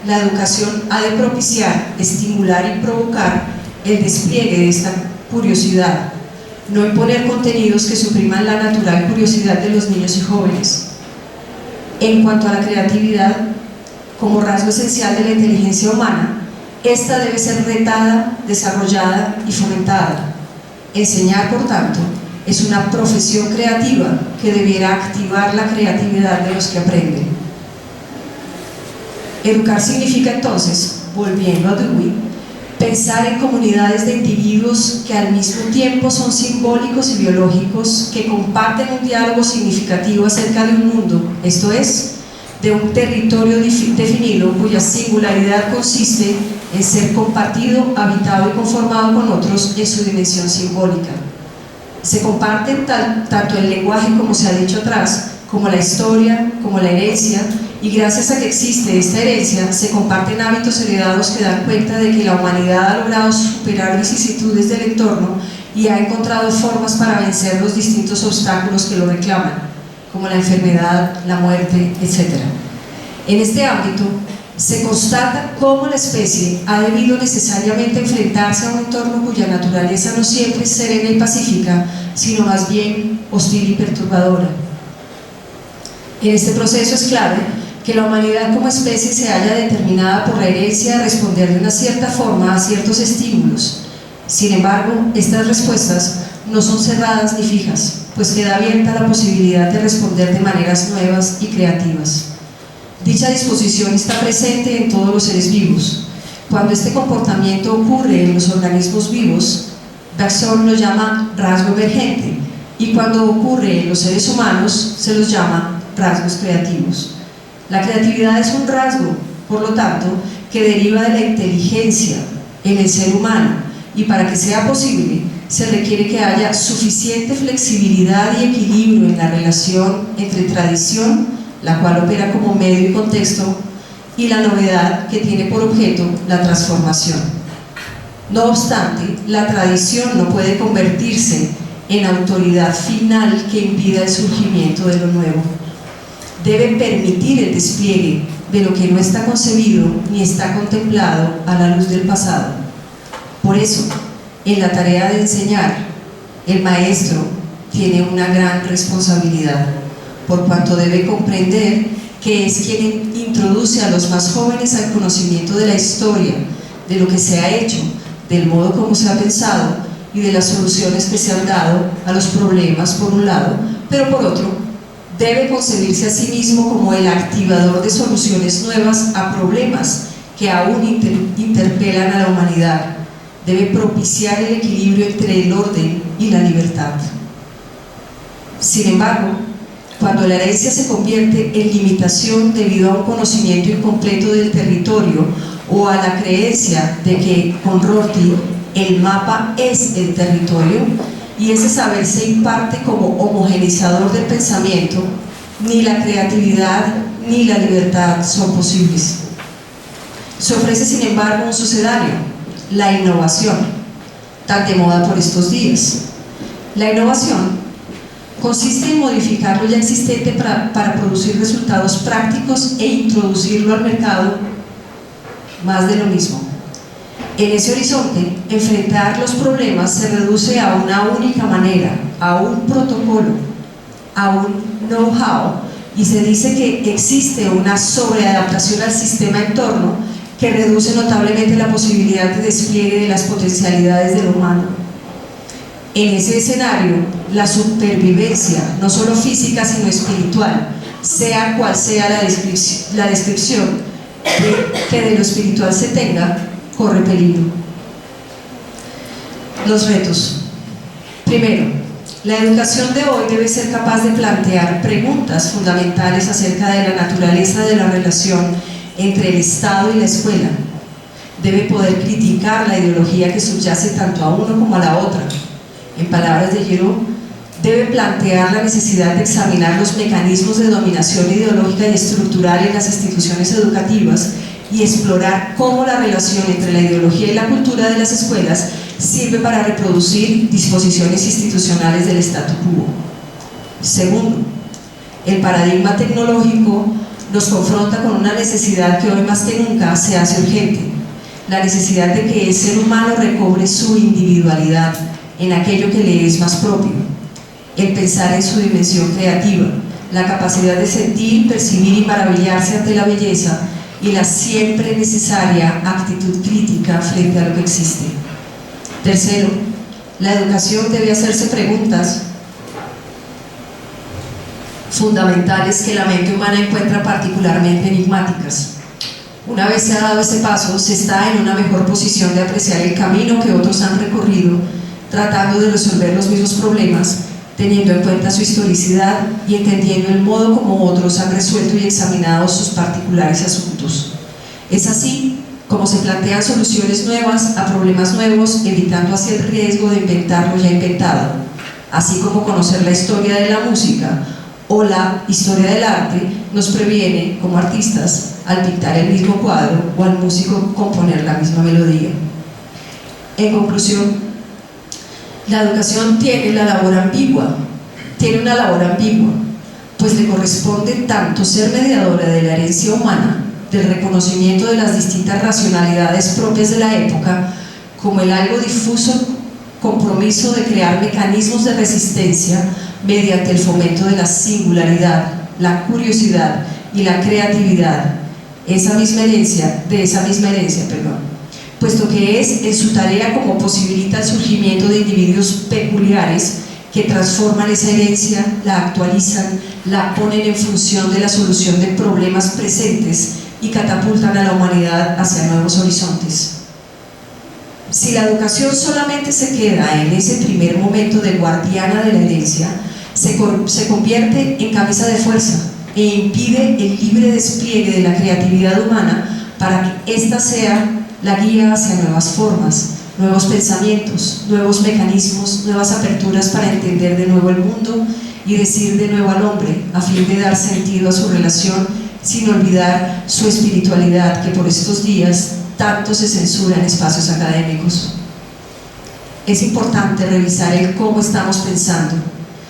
la educación ha de propiciar, estimular y provocar el despliegue de esta curiosidad, no imponer contenidos que supriman la natural curiosidad de los niños y jóvenes. En cuanto a la creatividad, como rasgo esencial de la inteligencia humana, esta debe ser retada, desarrollada y fomentada. Enseñar, por tanto, es una profesión creativa que debiera activar la creatividad de los que aprenden. Educar significa entonces, volviendo a Dewey, pensar en comunidades de individuos que al mismo tiempo son simbólicos y biológicos, que comparten un diálogo significativo acerca de un mundo, esto es, de un territorio definido cuya singularidad consiste en ser compartido, habitado y conformado con otros en su dimensión simbólica. Se comparten tanto el lenguaje, como se ha dicho atrás, como la historia, como la herencia, y gracias a que existe esta herencia, se comparten hábitos heredados que dan cuenta de que la humanidad ha logrado superar vicisitudes del entorno y ha encontrado formas para vencer los distintos obstáculos que lo reclaman, como la enfermedad, la muerte, etc. En este ámbito, se constata cómo la especie ha debido necesariamente enfrentarse a un entorno cuya naturaleza no siempre es serena y pacífica, sino más bien hostil y perturbadora. En este proceso es clave que la humanidad como especie se halla determinada por la herencia a responder de una cierta forma a ciertos estímulos. Sin embargo, estas respuestas no son cerradas ni fijas, pues queda abierta la posibilidad de responder de maneras nuevas y creativas. Dicha disposición está presente en todos los seres vivos. Cuando este comportamiento ocurre en los organismos vivos, Bergson lo llama rasgo emergente, y cuando ocurre en los seres humanos, se los llama rasgos creativos. La creatividad es un rasgo, por lo tanto, que deriva de la inteligencia en el ser humano, y para que sea posible, se requiere que haya suficiente flexibilidad y equilibrio en la relación entre tradición, la cual opera como medio y contexto, y la novedad, que tiene por objeto la transformación. No obstante, la tradición no puede convertirse en autoridad final que impida el surgimiento de lo nuevo. Debe permitir el despliegue de lo que no está concebido ni está contemplado a la luz del pasado. Por eso, en la tarea de enseñar, el maestro tiene una gran responsabilidad, por cuanto debe comprender que es quien introduce a los más jóvenes al conocimiento de la historia, de lo que se ha hecho, del modo como se ha pensado y de las soluciones que se han dado a los problemas, por un lado, pero por otro, debe concebirse a sí mismo como el activador de soluciones nuevas a problemas que aún interpelan a la humanidad. Debe propiciar el equilibrio entre el orden y la libertad. Sin embargo, cuando la herencia se convierte en limitación debido a un conocimiento incompleto del territorio o a la creencia de que, con Rorty, el mapa es el territorio y ese saber se imparte como homogeneizador del pensamiento, ni la creatividad ni la libertad son posibles. Se ofrece, sin embargo, un sucedáneo, la innovación, tan de moda por estos días. La innovación consiste en modificar lo ya existente para producir resultados prácticos e introducirlo al mercado, más de lo mismo. En ese horizonte, enfrentar los problemas se reduce a una única manera, a un protocolo, a un know-how, y se dice que existe una sobreadaptación al sistema entorno que reduce notablemente la posibilidad de despliegue de las potencialidades del humano. En ese escenario, la supervivencia, no solo física sino espiritual, sea cual sea la descripción que de lo espiritual se tenga, corre peligro. Los retos. Primero, la educación de hoy debe ser capaz de plantear preguntas fundamentales acerca de la naturaleza de la relación entre el Estado y la escuela. Debe poder criticar la ideología que subyace tanto a uno como a la otra. En palabras de Giraud, debe plantear la necesidad de examinar los mecanismos de dominación ideológica y estructural en las instituciones educativas y explorar cómo la relación entre la ideología y la cultura de las escuelas sirve para reproducir disposiciones institucionales del statu quo. Segundo, el paradigma tecnológico nos confronta con una necesidad que hoy más que nunca se hace urgente: la necesidad de que el ser humano recobre su individualidad en aquello que le es más propio, el pensar en su dimensión creativa, la capacidad de sentir, percibir y maravillarse ante la belleza y la siempre necesaria actitud crítica frente a lo que existe. Tercero, la educación debe hacerse preguntas fundamentales que la mente humana encuentra particularmente enigmáticas. Una vez se ha dado ese paso, se está en una mejor posición de apreciar el camino que otros han recorrido, tratando de resolver los mismos problemas, teniendo en cuenta su historicidad y entendiendo el modo como otros han resuelto y examinado sus particulares asuntos. Es así como se plantean soluciones nuevas a problemas nuevos, evitando así el riesgo de inventar lo ya inventado, así como conocer la historia de la música o la historia del arte nos previene, como artistas, al pintar el mismo cuadro o al músico componer la misma melodía. En conclusión, la educación tiene una labor ambigua, pues le corresponde tanto ser mediadora de la herencia humana, del reconocimiento de las distintas racionalidades propias de la época, como el algo difuso compromiso de crear mecanismos de resistencia mediante el fomento de la singularidad, la curiosidad y la creatividad, de esa misma herencia, puesto que es en su tarea como posibilita el surgimiento de individuos peculiares que transforman esa herencia, la actualizan, la ponen en función de la solución de problemas presentes y catapultan a la humanidad hacia nuevos horizontes. Si la educación solamente se queda en ese primer momento de guardiana de la herencia, se convierte en camisa de fuerza e impide el libre despliegue de la creatividad humana para que ésta sea la guía hacia nuevas formas, nuevos pensamientos, nuevos mecanismos, nuevas aperturas para entender de nuevo el mundo y decir de nuevo al hombre, a fin de dar sentido a su relación sin olvidar su espiritualidad, que por estos días tanto se censura en espacios académicos. Es importante revisar el cómo estamos pensando.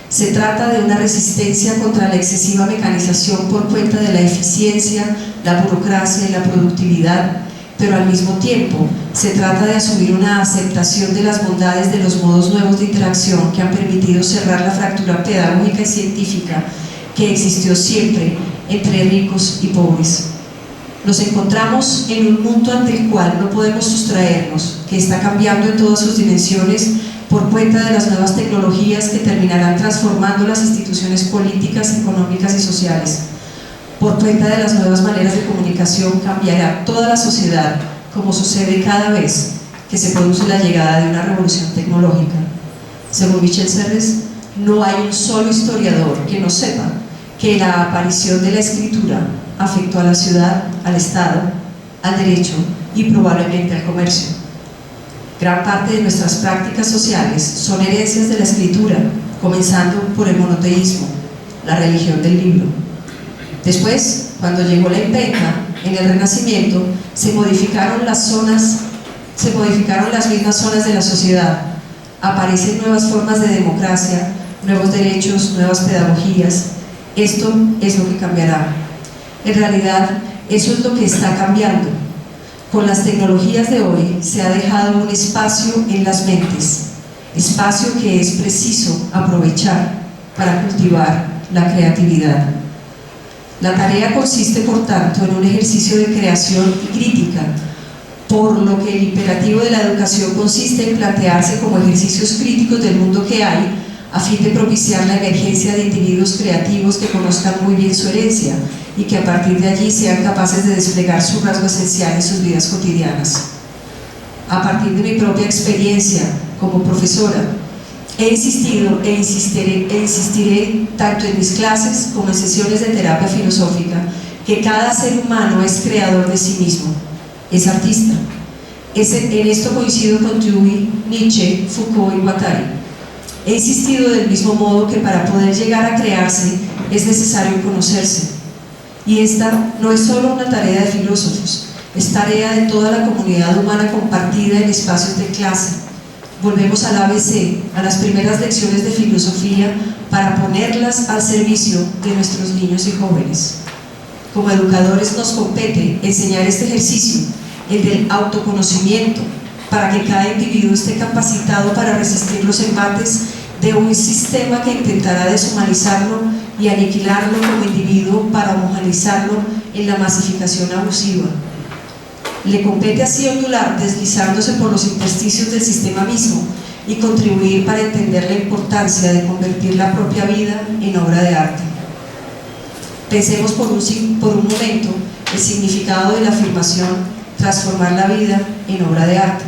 Se trata de una resistencia contra la excesiva mecanización por cuenta de la eficiencia, la burocracia y la productividad, pero al mismo tiempo se trata de asumir una aceptación de las bondades de los modos nuevos de interacción que han permitido cerrar la fractura pedagógica y científica que existió siempre entre ricos y pobres. Nos encontramos en un mundo ante el cual no podemos sustraernos, que está cambiando en todas sus dimensiones por cuenta de las nuevas tecnologías que terminarán transformando las instituciones políticas, económicas y sociales. Por cuenta de las nuevas maneras de comunicación cambiará toda la sociedad, como sucede cada vez que se produce la llegada de una revolución tecnológica. Según Michel Serres, no hay un solo historiador que no sepa que la aparición de la escritura afectó a la ciudad, al Estado, al derecho y probablemente al comercio. Gran parte de nuestras prácticas sociales son herencias de la escritura, comenzando por el monoteísmo, la religión del libro. Después, cuando llegó la imprenta, en el Renacimiento, se modificaron las mismas zonas de la sociedad. Aparecen nuevas formas de democracia, nuevos derechos, nuevas pedagogías. Esto es lo que cambiará. En realidad, eso es lo que está cambiando. Con las tecnologías de hoy se ha dejado un espacio en las mentes, espacio que es preciso aprovechar para cultivar la creatividad. La tarea consiste, por tanto, en un ejercicio de creación y crítica, por lo que el imperativo de la educación consiste en plantearse como ejercicios críticos del mundo que hay, a fin de propiciar la emergencia de individuos creativos que conozcan muy bien su herencia y que a partir de allí sean capaces de desplegar su rasgo esencial en sus vidas cotidianas. A partir de mi propia experiencia como profesora, he insistido e insistiré tanto en mis clases como en sesiones de terapia filosófica que cada ser humano es creador de sí mismo, es artista. En esto coincido con Dewey, Nietzsche, Foucault y Guattari. He insistido del mismo modo que para poder llegar a crearse es necesario conocerse. Y esta no es solo una tarea de filósofos, es tarea de toda la comunidad humana compartida en espacios de clase. Volvemos al ABC, a las primeras lecciones de filosofía, para ponerlas al servicio de nuestros niños y jóvenes. Como educadores nos compete enseñar este ejercicio, el del autoconocimiento, para que cada individuo esté capacitado para resistir los embates de un sistema que intentará deshumanizarlo y aniquilarlo como individuo para homogeneizarlo en la masificación abusiva. Le compete así ondular deslizándose por los intersticios del sistema mismo y contribuir para entender la importancia de convertir la propia vida en obra de arte. Pensemos por un momento el significado de la afirmación transformar la vida en obra de arte.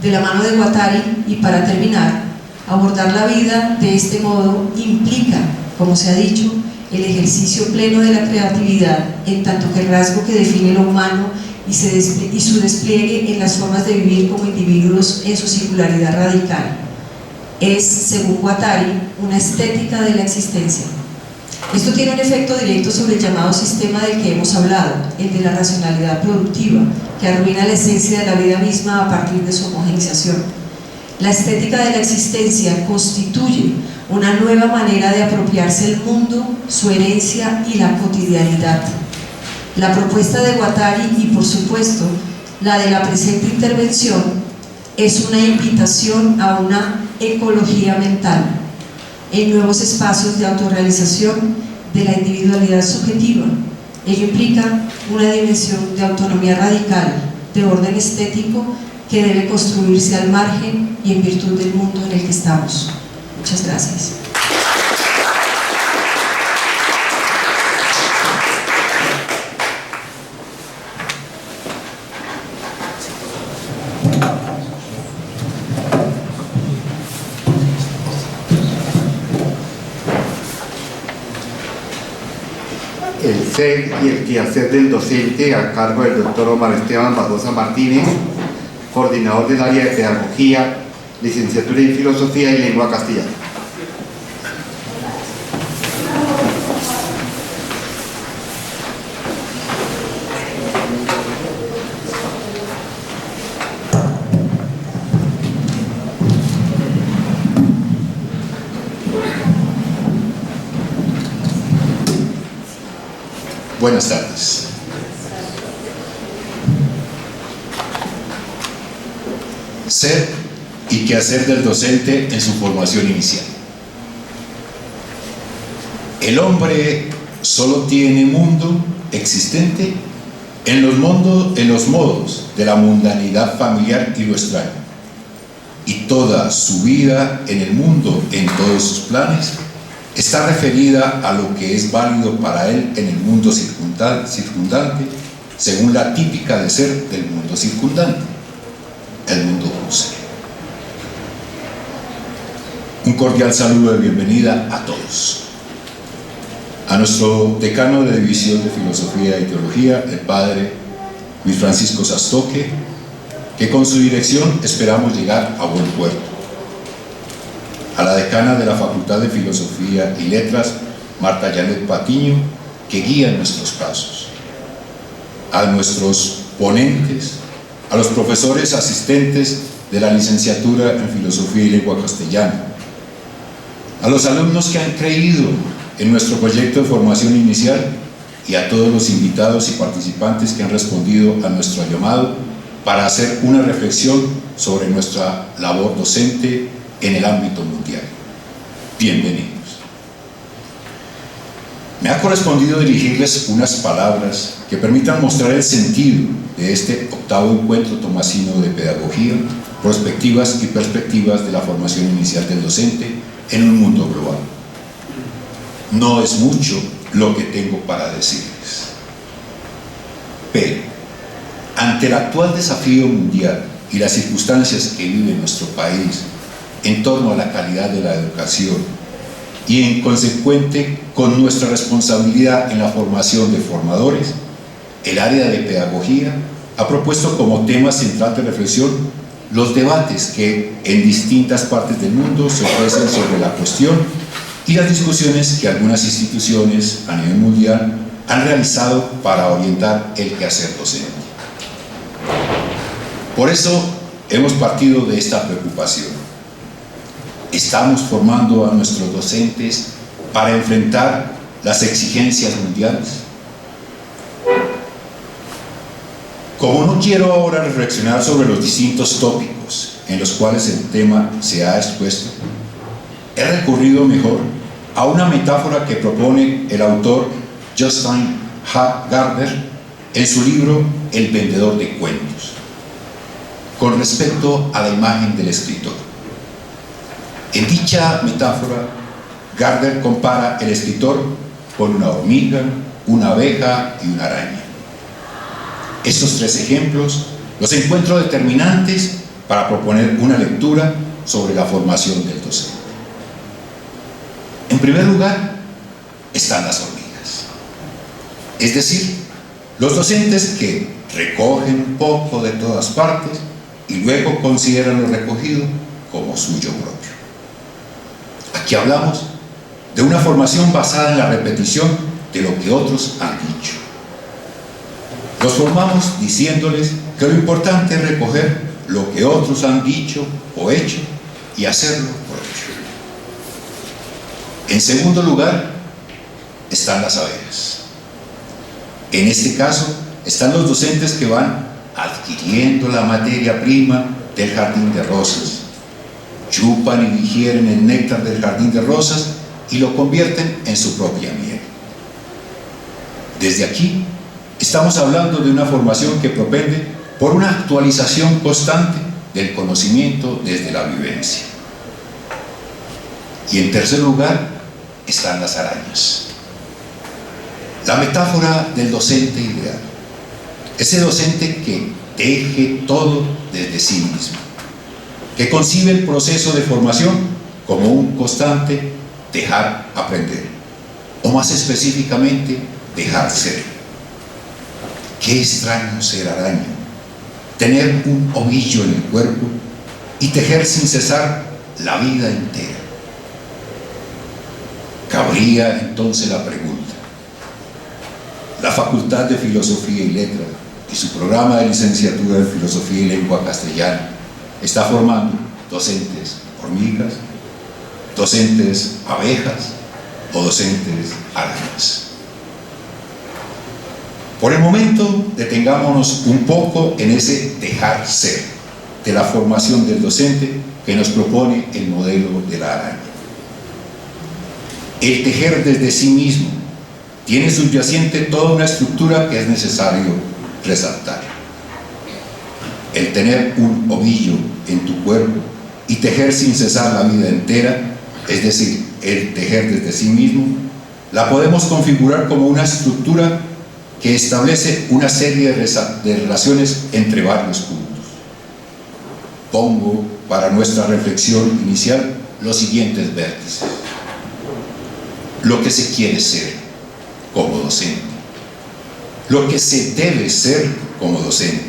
De la mano de Guattari, y para terminar, abordar la vida de este modo implica, como se ha dicho, el ejercicio pleno de la creatividad, en tanto que el rasgo que define lo humano y su despliegue en las formas de vivir como individuos en su singularidad radical. Es, según Guattari, una estética de la existencia. Esto tiene un efecto directo sobre el llamado sistema del que hemos hablado, el de la racionalidad productiva, que arruina la esencia de la vida misma a partir de su homogeneización. La estética de la existencia constituye una nueva manera de apropiarse el mundo, su herencia y la cotidianidad. La propuesta de Guattari y, por supuesto, la de la presente intervención es una invitación a una ecología mental en nuevos espacios de autorrealización de la individualidad subjetiva. Ello implica una dimensión de autonomía radical, de orden estético, que debe construirse al margen y en virtud del mundo en el que estamos. Muchas gracias. El ser y el quehacer del docente, a cargo del doctor Omar Esteban Barbosa Martínez, coordinador del área de pedagogía, licenciatura en filosofía y lengua castellana. Buenas tardes. Ser y quehacer del docente en su formación inicial. El hombre solo tiene mundo existente en los modos de la mundanidad familiar y lo extraño, y toda su vida en el mundo, en todos sus planes, está referida a lo que es válido para él en el mundo circundante, según la típica de ser del mundo circundante, el mundo justo. Un cordial saludo de bienvenida a todos. A nuestro decano de División de Filosofía y Teología, el padre Luis Francisco Sastoque, que con su dirección esperamos llegar a buen puerto. A la decana de la Facultad de Filosofía y Letras, Marta Janet Patiño, que guía nuestros pasos. A nuestros ponentes, a los profesores asistentes de la licenciatura en Filosofía y Lengua Castellana, a los alumnos que han creído en nuestro proyecto de formación inicial y a todos los invitados y participantes que han respondido a nuestro llamado para hacer una reflexión sobre nuestra labor docente en el ámbito mundial. Bienvenidos. Me ha correspondido dirigirles unas palabras que permitan mostrar el sentido de este octavo encuentro tomasino de pedagogía, prospectivas y perspectivas de la formación inicial del docente en un mundo global. No es mucho lo que tengo para decirles, pero ante el actual desafío mundial y las circunstancias que vive nuestro país en torno a la calidad de la educación y en consecuente con nuestra responsabilidad en la formación de formadores, el área de pedagogía ha propuesto como tema central de reflexión los debates que en distintas partes del mundo se ofrecen sobre la cuestión y las discusiones que algunas instituciones a nivel mundial han realizado para orientar el quehacer docente. Por eso hemos partido de esta preocupación. ¿Estamos formando a nuestros docentes para enfrentar las exigencias mundiales? Como no quiero ahora reflexionar sobre los distintos tópicos en los cuales el tema se ha expuesto, he recurrido mejor a una metáfora que propone el autor Justin H. Gardner en su libro El vendedor de cuentos, con respecto a la imagen del escritor. En dicha metáfora, Gardner compara el escritor con una hormiga, una abeja y una araña. Estos tres ejemplos los encuentro determinantes para proponer una lectura sobre la formación del docente. En primer lugar, están las hormigas, es decir, los docentes que recogen un poco de todas partes y luego consideran lo recogido como suyo propio. Aquí hablamos de una formación basada en la repetición de lo que otros han dicho. Los formamos diciéndoles que lo importante es recoger lo que otros han dicho o hecho y hacerlo propio. En segundo lugar, están las abejas. En este caso, están los docentes que van adquiriendo la materia prima del jardín de rosas, chupan y digieren el néctar del jardín de rosas y lo convierten en su propia miel. Desde aquí, estamos hablando de una formación que propende por una actualización constante del conocimiento desde la vivencia. Y en tercer lugar, están las arañas. La metáfora del docente ideal. Ese docente que teje todo desde sí mismo, que concibe el proceso de formación como un constante dejar aprender, o más específicamente, dejar ser. Qué extraño ser araña, tener un ovillo en el cuerpo y tejer sin cesar la vida entera. Cabría entonces la pregunta: ¿la Facultad de Filosofía y Letras y su programa de licenciatura en Filosofía y Lengua Castellana está formando docentes hormigas, docentes abejas o docentes arañas? Por el momento, detengámonos un poco en ese dejar ser de la formación del docente que nos propone el modelo de la araña. El tejer desde sí mismo tiene subyacente toda una estructura que es necesario resaltar. El tener un ovillo en tu cuerpo y tejer sin cesar la vida entera, es decir, el tejer desde sí mismo, la podemos configurar como una estructura que establece una serie de relaciones entre varios puntos. Pongo para nuestra reflexión inicial los siguientes vértices. Lo que se quiere ser como docente, lo que se debe ser como docente,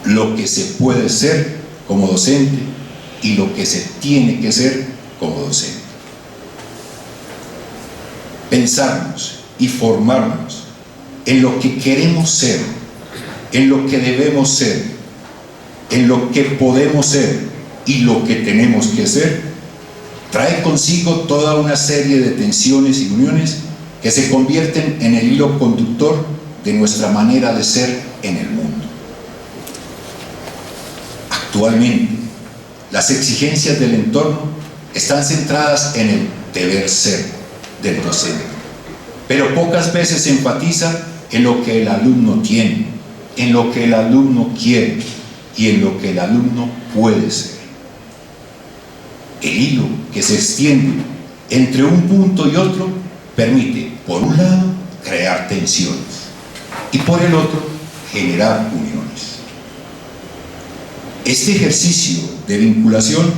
lo que se puede ser como docente y lo que se tiene que ser como docente. Pensarnos y formarnos en lo que queremos ser, en lo que debemos ser, en lo que podemos ser y lo que tenemos que ser, trae consigo toda una serie de tensiones y uniones que se convierten en el hilo conductor de nuestra manera de ser en el mundo. Actualmente, las exigencias del entorno están centradas en el deber ser del docente, pero pocas veces se enfatiza en lo que el alumno tiene, en lo que el alumno quiere y en lo que el alumno puede ser. El hilo que se extiende entre un punto y otro permite, por un lado, crear tensiones y por el otro, generar uniones. Este ejercicio de vinculación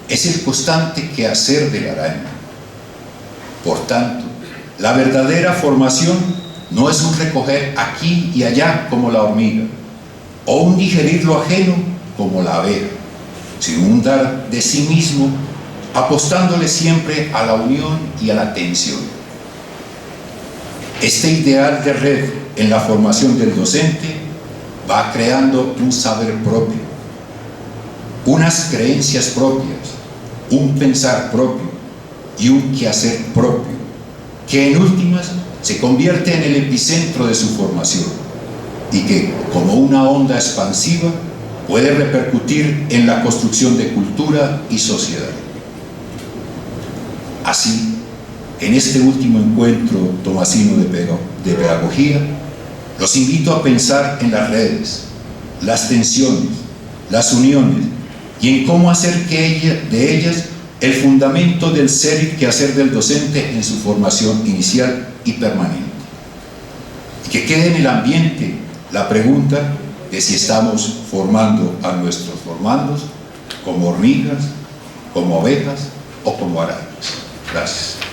es el constante quehacer de la araña. Por tanto, la verdadera formación no es un recoger aquí y allá como la hormiga, o un digerir lo ajeno como la abeja, sino un dar de sí mismo, apostándole siempre a la unión y a la tensión. Este ideal de red en la formación del docente va creando un saber propio, unas creencias propias, un pensar propio y un quehacer propio, que en últimas se convierte en el epicentro de su formación y que, como una onda expansiva, puede repercutir en la construcción de cultura y sociedad. Así, en este último encuentro tomasino de pedagogía, los invito a pensar en las redes, las tensiones, las uniones y en cómo hacer de ellas el fundamento del ser y quehacer del docente en su formación inicial y permanente. Y que quede en el ambiente la pregunta de si estamos formando a nuestros formandos como hormigas, como abejas o como arañas. Gracias.